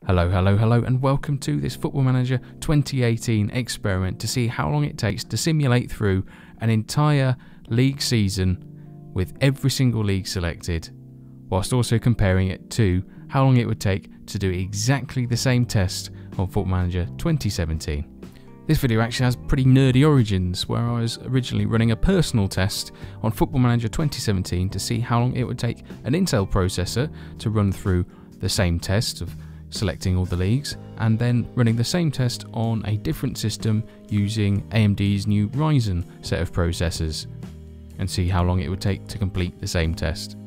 Hello, hello, hello, and welcome to this Football Manager 2018 experiment to see how long it takes to simulate through an entire league season with every single league selected, whilst also comparing it to how long it would take to do exactly the same test on Football Manager 2017. This video actually has pretty nerdy origins, where I was originally running a personal test on Football Manager 2017 to see how long it would take an Intel processor to run through the same test of selecting all the leagues, and then running the same test on a different system using AMD's new Ryzen set of processors, and see how long it would take to complete the same test.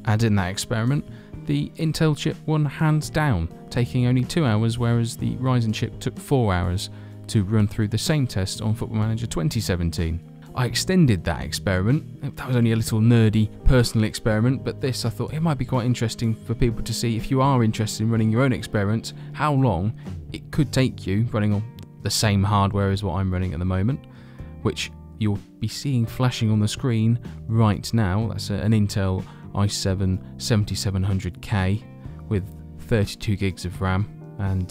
And in that experiment, the Intel chip won hands down, taking only 2 hours, whereas the Ryzen chip took 4 hours to run through the same test on Football Manager 2017. I extended that experiment. That was only a little nerdy personal experiment, but this, I thought it might be quite interesting for people to see, if you are interested in running your own experiments, how long it could take you running on the same hardware as what I'm running at the moment, which you'll be seeing flashing on the screen right now. That's an Intel i7 7700K with 32 gigs of RAM and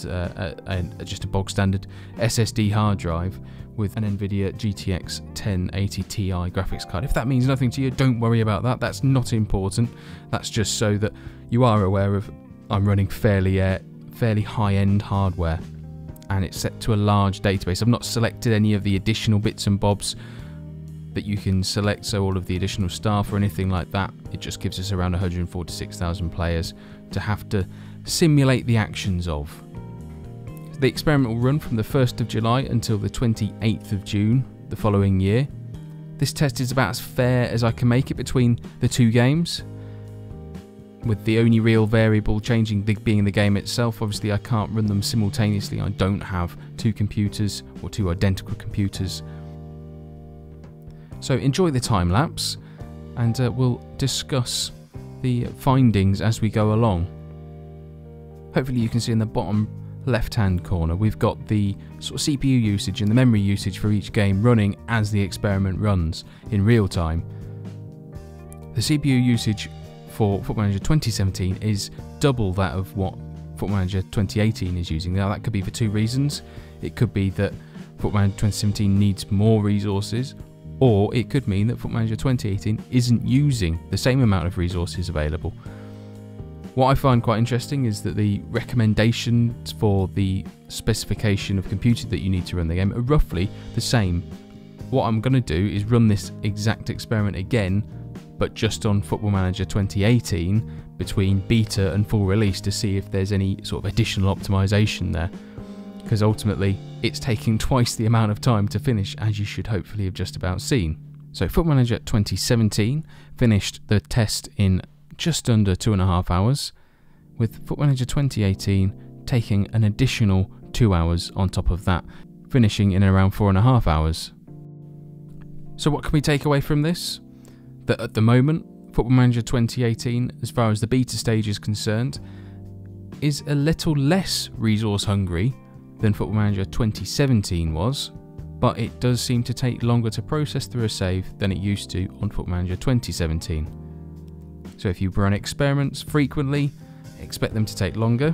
just a bog standard SSD hard drive with an NVIDIA GTX 1080 Ti graphics card. If that means nothing to you, don't worry about that. That's not important. That's just so that you are aware of I'm running fairly high-end hardware, and it's set to a large database. I've not selected any of the additional bits and bobs that you can select, so all of the additional staff or anything like that. It just gives us around 146,000 players to have to simulate the actions of. The experiment will run from the 1st of July until the 28th of June the following year. This test is about as fair as I can make it between the two games, with the only real variable changing being the game itself. Obviously I can't run them simultaneously. I don't have two computers or two identical computers. So enjoy the time lapse, and we'll discuss the findings as we go along. Hopefully you can see in the bottom left hand corner we've got the sort of CPU usage and the memory usage for each game running as the experiment runs in real time. The CPU usage for Football Manager 2017 is double that of what Football Manager 2018 is using. Now that could be for two reasons. It could be that Football Manager 2017 needs more resources, or it could mean that Football Manager 2018 isn't using the same amount of resources available. What I find quite interesting is that the recommendations for the specification of computer that you need to run the game are roughly the same. What I'm going to do is run this exact experiment again, but just on Football Manager 2018 between beta and full release, to see if there's any sort of additional optimization there, because ultimately it's taking twice the amount of time to finish, as you should hopefully have just about seen. So Football Manager 2017 finished the test in just under 2.5 hours, with Football Manager 2018 taking an additional 2 hours on top of that, finishing in around 4.5 hours. So what can we take away from this? That at the moment, Football Manager 2018, as far as the beta stage is concerned, is a little less resource hungry than Football Manager 2017 was, but it does seem to take longer to process through a save than it used to on Football Manager 2017. So if you run experiments frequently, expect them to take longer,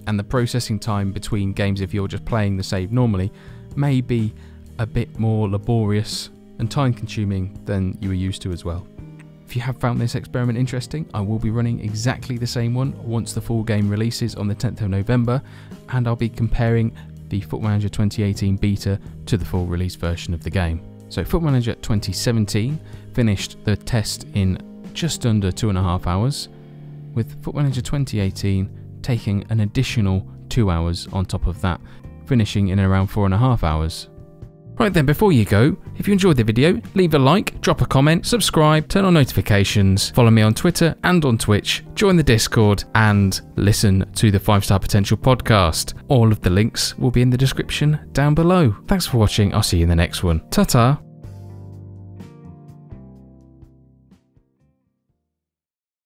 and the processing time between games, if you're just playing the save normally, may be a bit more laborious and time consuming than you were used to as well. If you have found this experiment interesting, I will be running exactly the same one once the full game releases on the 10th of November, and I'll be comparing the Football Manager 2018 beta to the full release version of the game. So Football Manager 2017 finished the test in just under 2.5 hours, with Football Manager 2018 taking an additional 2 hours on top of that, finishing in around 4.5 hours. Right then, before you go, if you enjoyed the video, leave a like, drop a comment, subscribe, turn on notifications, follow me on Twitter and on Twitch, join the Discord, and listen to the 5-Star Potential podcast. All of the links will be in the description down below. Thanks for watching, I'll see you in the next one. Ta-ta!